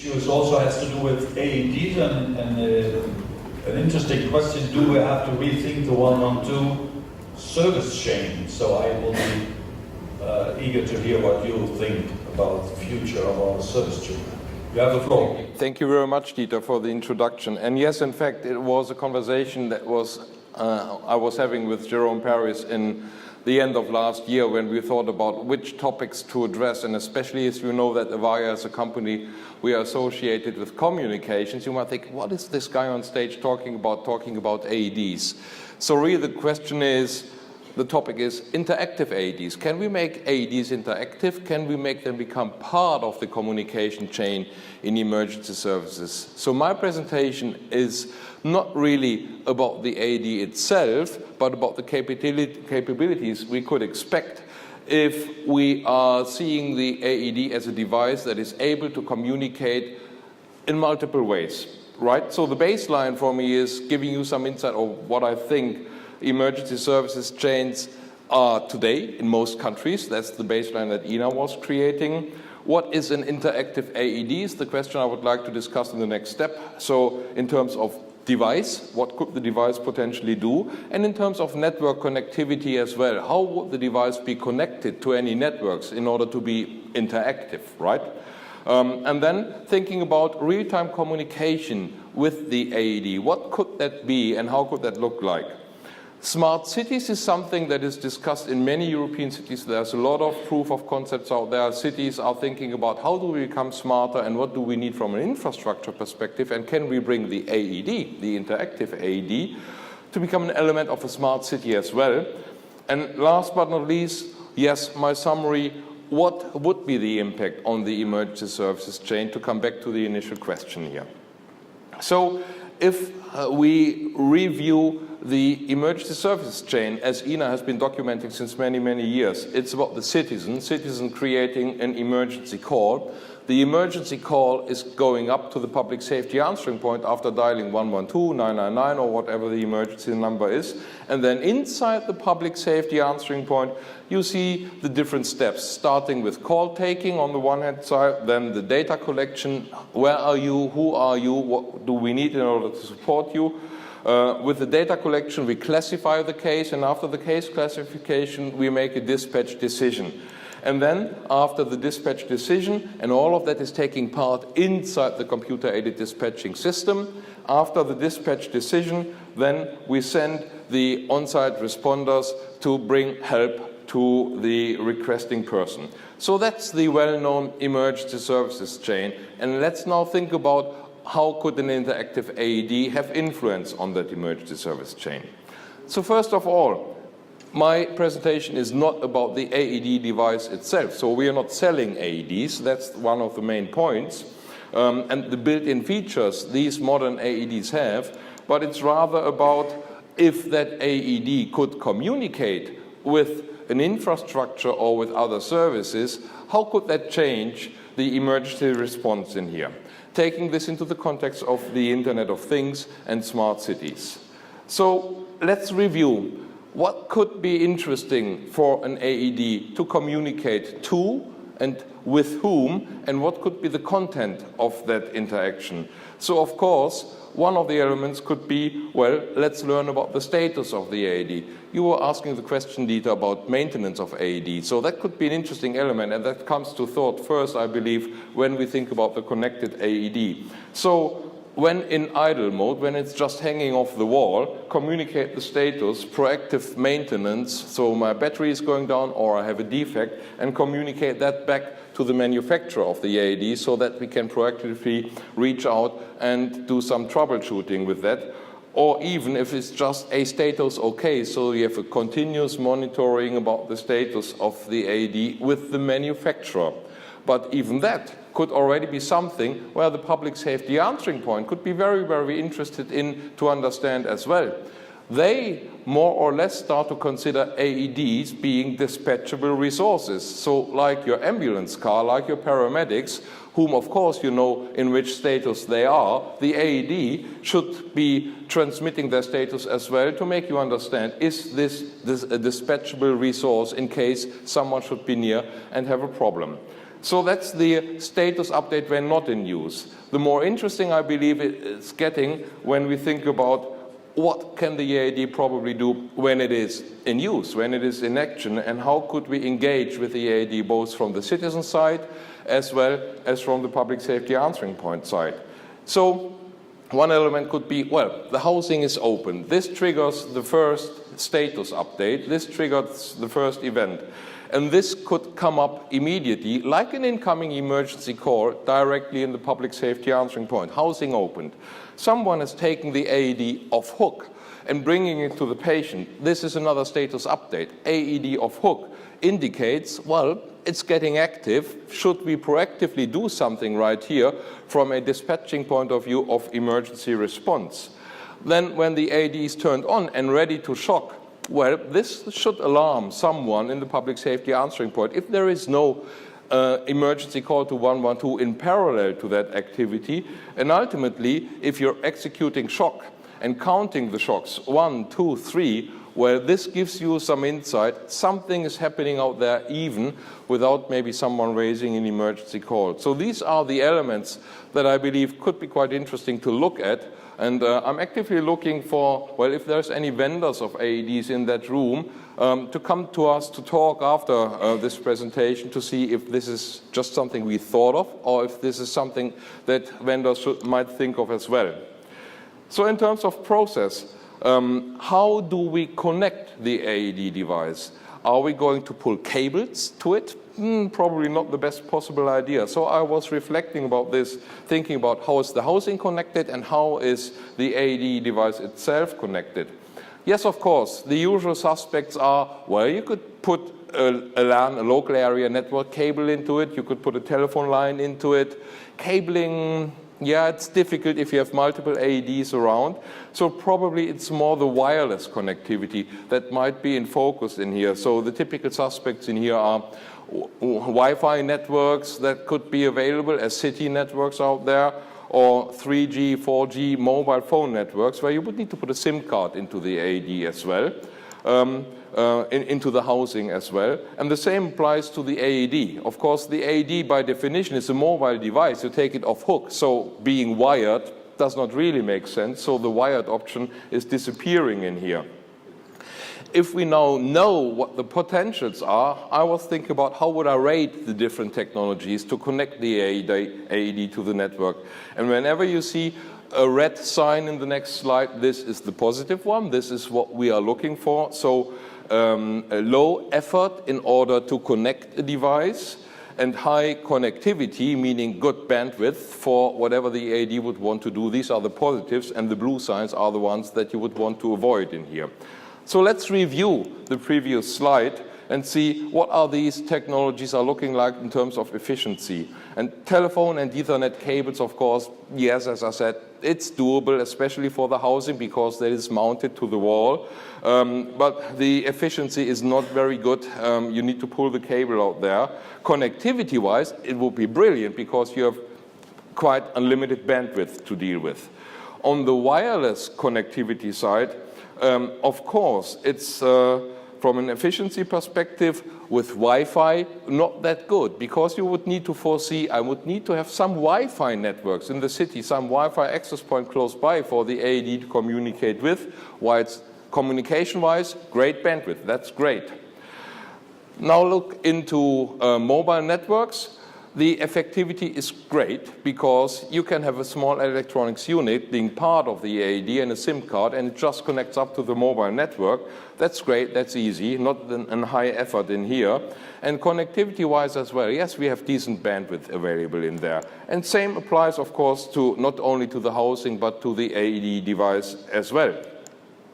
issues also has to do with AEDs, and an interesting question, do we have to rethink the 112 service chain? So I will be eager to hear what you think about the future of our service chain. You have the floor. Thank you very much, Dieter, for the introduction. And yes, in fact, it was a conversation that I was having with Jerome Paris in the end of last year when we thought about which topics to address, and especially as you know that Avaya as a company, we are associated with communications, you might think, what is this guy on stage talking about AEDs? So really the question is, the topic is interactive AEDs. Can we make AEDs interactive? Can we make them become part of the communication chain in emergency services? So my presentation is not really about the AED itself, but about the capabilities we could expect if we are seeing the AED as a device that is able to communicate in multiple ways, right? So the baseline for me is giving you some insight of what I think emergency services chains are today in most countries. That's the baseline that EENA was creating. What is an interactive AED is the question I would like to discuss in the next step. So in terms of device, what could the device potentially do? And in terms of network connectivity as well, how would the device be connected to any networks in order to be interactive, right? And then thinking about real-time communication with the AED. What could that be and how could that look like? Smart cities is something that is discussed in many European cities. There's a lot of proof of concepts out there. Cities are thinking about how do we become smarter and what do we need from an infrastructure perspective, and can we bring the AED, the interactive AED, to become an element of a smart city as well. And last but not least, yes, my summary, what would be the impact on the emergency services chain, to come back to the initial question here. So if we review the emergency services chain, as EENA has been documenting since many, many years, it's about the citizen creating an emergency call. The emergency call is going up to the public safety answering point after dialing 112, 999, or whatever the emergency number is. And then inside the public safety answering point, you see the different steps, starting with call taking on the one hand side, then the data collection, where are you, who are you, what do we need in order to support you. With the data collection, we classify the case, and after the case classification, we make a dispatch decision. And then, after the dispatch decision, and all of that is taking part inside the computer-aided dispatching system, after the dispatch decision, then we send the on-site responders to bring help to the requesting person. So that's the well-known emergency services chain. And let's now think about how could an interactive AED have influence on that emergency service chain. So first of all, my presentation is not about the AED device itself. So we are not selling AEDs, that's one of the main points. And the built-in features these modern AEDs have, but it's rather about if that AED could communicate with an infrastructure or with other services, how could that change the emergency response in here? Taking this into the context of the Internet of Things and smart cities. So let's review what could be interesting for an AED to communicate to and with whom, and what could be the content of that interaction. So of course, one of the elements could be, well, let's learn about the status of the AED. You were asking the question, Dieter, about maintenance of AED. So that could be an interesting element, and that comes to thought first, I believe, when we think about the connected AED. So when in idle mode, when it's just hanging off the wall, communicate the status, proactive maintenance, so my battery is going down or I have a defect, and communicate that back to the manufacturer of the AED so that we can proactively reach out and do some troubleshooting with that. Or even if it's just a status okay, so you have a continuous monitoring about the status of the AED with the manufacturer. But even that could already be something where the public safety answering point could be very, very interested in to understand as well. They more or less start to consider AEDs being dispatchable resources. So like your ambulance car, like your paramedics, whom of course you know in which status they are, the AED should be transmitting their status as well to make you understand, is this a dispatchable resource in case someone should be near and have a problem. So that's the status update when not in use. The more interesting, I believe, it's getting when we think about what can the AED probably do when it is in use, when it is in action, and how could we engage with the AED both from the citizen side as well as from the public safety answering point side. So one element could be, well, the housing is open. This triggers the first status update. This triggers the first event. And this could come up immediately, like an incoming emergency call, directly in the public safety answering point. Housing opened. Someone has taken the AED off hook and bringing it to the patient. This is another status update. AED off hook indicates, well, it's getting active. Should we proactively do something right here from a dispatching point of view of emergency response? Then when the AED is turned on and ready to shock, well, this should alarm someone in the public safety answering point. If there is no emergency call to 112 in parallel to that activity, and ultimately, if you're executing shock and counting the shocks, 1, 2, 3, well, this gives you some insight. Something is happening out there even without maybe someone raising an emergency call. So these are the elements that I believe could be quite interesting to look at. And I'm actively looking for, well, if there's any vendors of AEDs in that room, to come to us to talk after this presentation to see if this is just something we thought of or if this is something that vendors might think of as well. So in terms of process, how do we connect the AED device? Are we going to pull cables to it? Probably not the best possible idea. So I was reflecting about this, thinking about how is the housing connected and how is the AED device itself connected. Yes, of course, the usual suspects are, well, you could put a LAN, a local area network cable into it. You could put a telephone line into it. Cabling, yeah, it's difficult if you have multiple AEDs around. So probably it's more the wireless connectivity that might be in focus in here. So the typical suspects in here are Wi-Fi networks that could be available as city networks out there, or 3G, 4G mobile phone networks where you would need to put a SIM card into the AED as well, into the housing as well. And the same applies to the AED. Of course, the AED by definition is a mobile device. You take it off hook, so being wired does not really make sense. So the wired option is disappearing in here. If we now know what the potentials are, I was thinking about how would I rate the different technologies to connect the AED to the network. And whenever you see a red sign in the next slide, this is the positive one. This is what we are looking for. So a low effort in order to connect a device, and high connectivity, meaning good bandwidth for whatever the AED would want to do. These are the positives, and the blue signs are the ones that you would want to avoid in here. So let's review the previous slide and see what are these technologies are looking like in terms of efficiency. And telephone and Ethernet cables, of course, yes, as I said, it's doable, especially for the housing because that is mounted to the wall. But the efficiency is not very good. You need to pull the cable out there. Connectivity-wise, it would be brilliant because you have quite unlimited bandwidth to deal with. On the wireless connectivity side, of course, it's from an efficiency perspective with Wi-Fi not that good because you would need to foresee, I would need to have some Wi-Fi networks in the city, some Wi-Fi access point close by for the AED to communicate with. While it's communication-wise, great bandwidth, that's great. Now look into mobile networks. The effectivity is great because you can have a small electronics unit being part of the AED and a SIM card, and it just connects up to the mobile network. That's great, that's easy, not a high effort in here. And connectivity-wise as well, yes, we have decent bandwidth available in there. And same applies, of course, to not only to the housing, but to the AED device as well.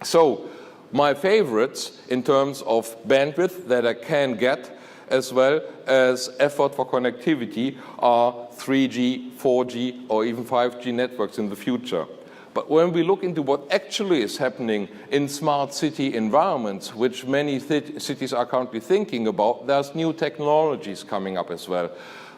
So my favorites in terms of bandwidth that I can get as well as effort for connectivity are 3G, 4G, or even 5G networks in the future. But when we look into what actually is happening in smart city environments, which many cities are currently thinking about, there's new technologies coming up as well,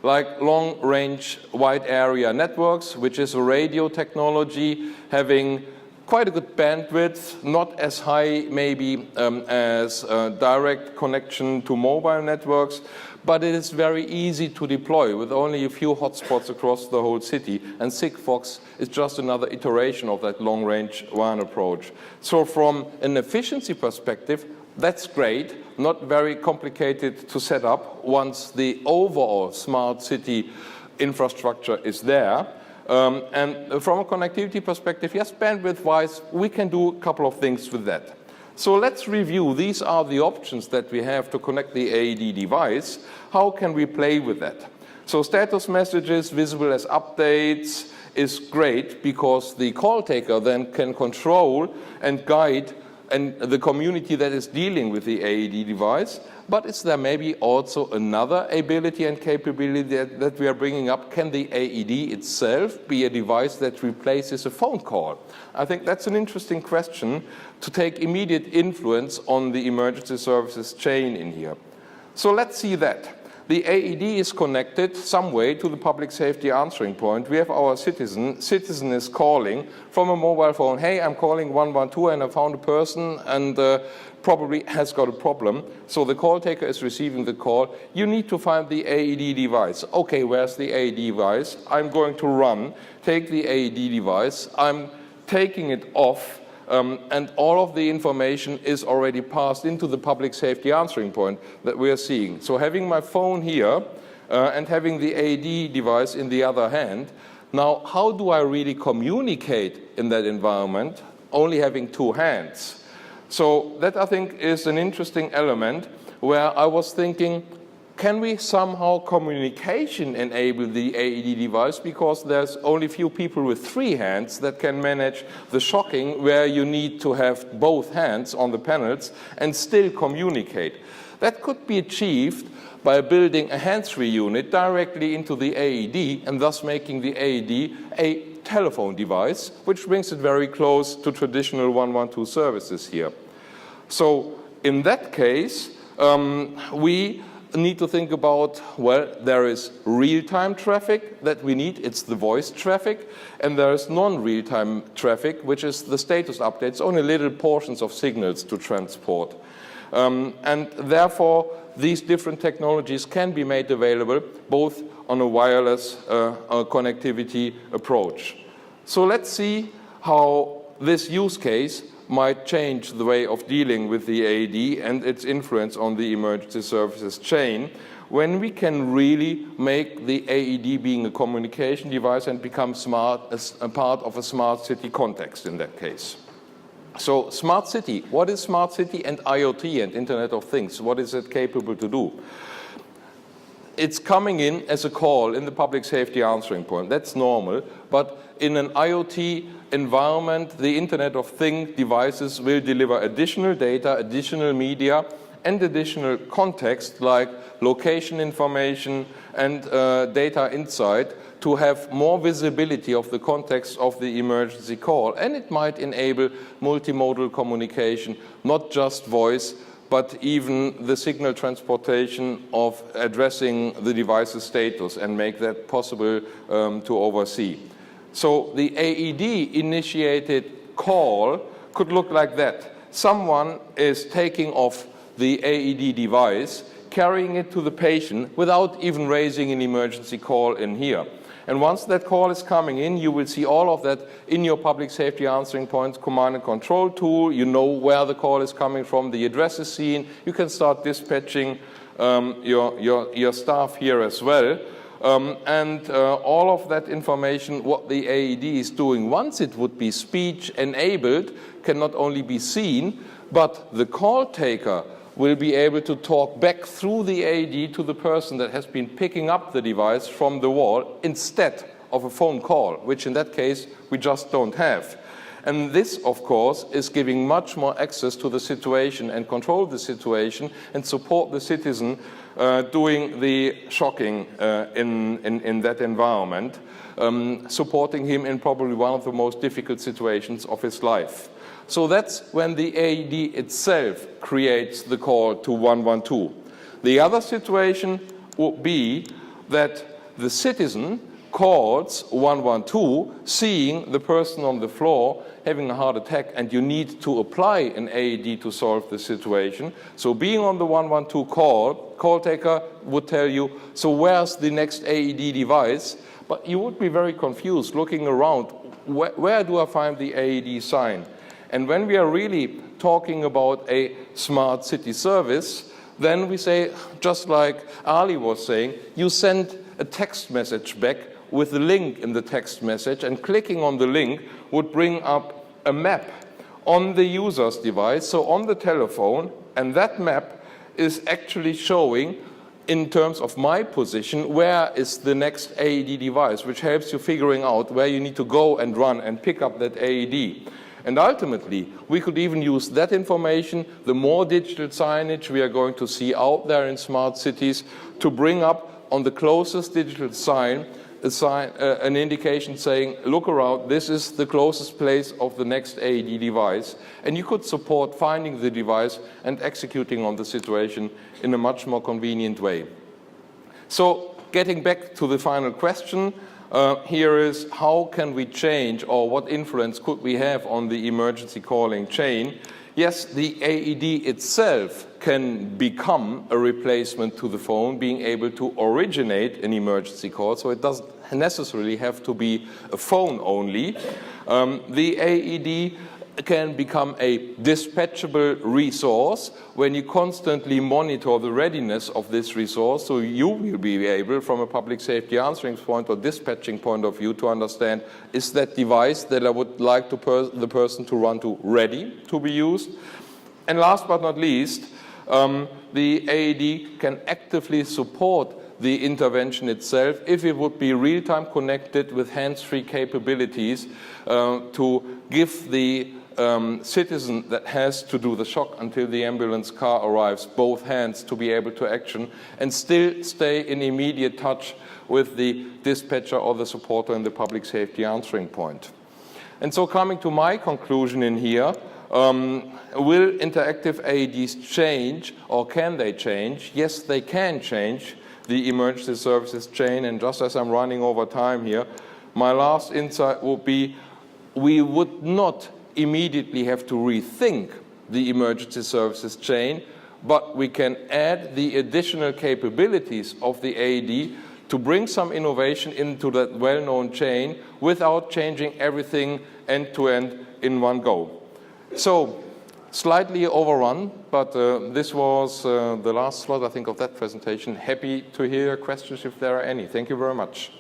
like long-range wide area networks, which is a radio technology having quite a good bandwidth, not as high maybe as direct connection to mobile networks, but it is very easy to deploy with only a few hotspots across the whole city, and Sigfox is just another iteration of that long-range WAN approach. So from an efficiency perspective, that's great, not very complicated to set up once the overall smart city infrastructure is there. And from a connectivity perspective, yes, bandwidth-wise, we can do a couple of things with that. So let's review. These are the options that we have to connect the AED device. How can we play with that? So status messages visible as updates is great because the call taker then can control and guide and the community that is dealing with the AED device. But is there maybe also another ability and capability that we are bringing up? Can the AED itself be a device that replaces a phone call? I think that's an interesting question to take immediate influence on the emergency services chain in here. So let's see that. The AED is connected some way to the public safety answering point. We have our citizen. Citizen is calling from a mobile phone. Hey, I'm calling 112 and I found a person and probably has got a problem. So the call taker is receiving the call. You need to find the AED device. Okay, where's the AED device? I'm going to run, take the AED device. I'm taking it off. And all of the information is already passed into the public safety answering point that we are seeing. So having my phone here and having the AED device in the other hand, now how do I really communicate in that environment, only having two hands? So that, I think, is an interesting element where I was thinking, can we somehow communication enable the AED device, because there's only few people with three hands that can manage the shocking where you need to have both hands on the panels and still communicate. That could be achieved by building a hands-free unit directly into the AED and thus making the AED a telephone device, which brings it very close to traditional 112 services here. So in that case, we need to think about, well, there is real-time traffic that we need, it's the voice traffic, and there is non-real-time traffic, which is the status updates, only little portions of signals to transport. And therefore, these different technologies can be made available both on a wireless connectivity approach. So let's see how this use case might change the way of dealing with the AED and its influence on the emergency services chain when we can really make the AED being a communication device and become smart as a part of a smart city context in that case. So smart city, what is smart city and IoT and Internet of Things? What is it capable to do? It's coming in as a call in the public safety answering point. That's normal. But in an IoT environment, the Internet of Things devices will deliver additional data, additional media, and additional context like location information and data insight to have more visibility of the context of the emergency call. And it might enable multimodal communication, not just voice, but even the signal transportation of addressing the device's status and make that possible to oversee. So the AED-initiated call could look like that. Someone is taking off the AED device, carrying it to the patient without even raising an emergency call in here. And once that call is coming in, you will see all of that in your public safety answering points command and control tool. You know where the call is coming from, the address is seen. You can start dispatching your staff here as well. And all of that information, what the AED is doing, once it would be speech enabled, can not only be seen, but the call taker will be able to talk back through the AED to the person that has been picking up the device from the wall instead of a phone call, which in that case we just don't have. And this, of course, is giving much more access to the situation and control the situation and support the citizen doing the shocking in that environment, supporting him in probably one of the most difficult situations of his life. So that's when the AED itself creates the call to 112. The other situation would be that the citizen calls 112, seeing the person on the floor having a heart attack, and you need to apply an AED to solve the situation. So being on the 112 call taker would tell you, so where's the next AED device? But you would be very confused looking around, where do I find the AED sign? And when we are really talking about a smart city service, then we say, just like Ali was saying, you send a text message back with the link in the text message, and clicking on the link would bring up a map on the user's device, so on the telephone, and that map is actually showing, in terms of my position, where is the next AED device, which helps you figuring out where you need to go and run and pick up that AED. And ultimately, we could even use that information, the more digital signage we are going to see out there in smart cities, to bring up on the closest digital sign an indication saying, look around, this is the closest place of the next AED device. And you could support finding the device and executing on the situation in a much more convenient way. So getting back to the final question, here is how can we change, or what influence could we have on the emergency calling chain? Yes, the AED itself can become a replacement to the phone, being able to originate an emergency call, so it doesn't necessarily have to be a phone only. The AED can become a dispatchable resource when you constantly monitor the readiness of this resource, so you will be able, from a public safety answering point or dispatching point of view, to understand, is that device that I would like the person to run to ready to be used? And last but not least, the AED can actively support the intervention itself if it would be real-time connected with hands-free capabilities to give the citizen that has to do the shock until the ambulance car arrives both hands to be able to action and still stay in immediate touch with the dispatcher or the supporter in the public safety answering point. And so coming to my conclusion in here, will interactive AEDs change, or can they change? Yes, they can change the emergency services chain, and just as I'm running over time here, my last insight would be we would not immediately have to rethink the emergency services chain, but we can add the additional capabilities of the AED to bring some innovation into that well-known chain without changing everything end-to-end in one go. So, slightly overrun, but this was the last slot, I think, of that presentation. Happy to hear your questions if there are any. Thank you very much.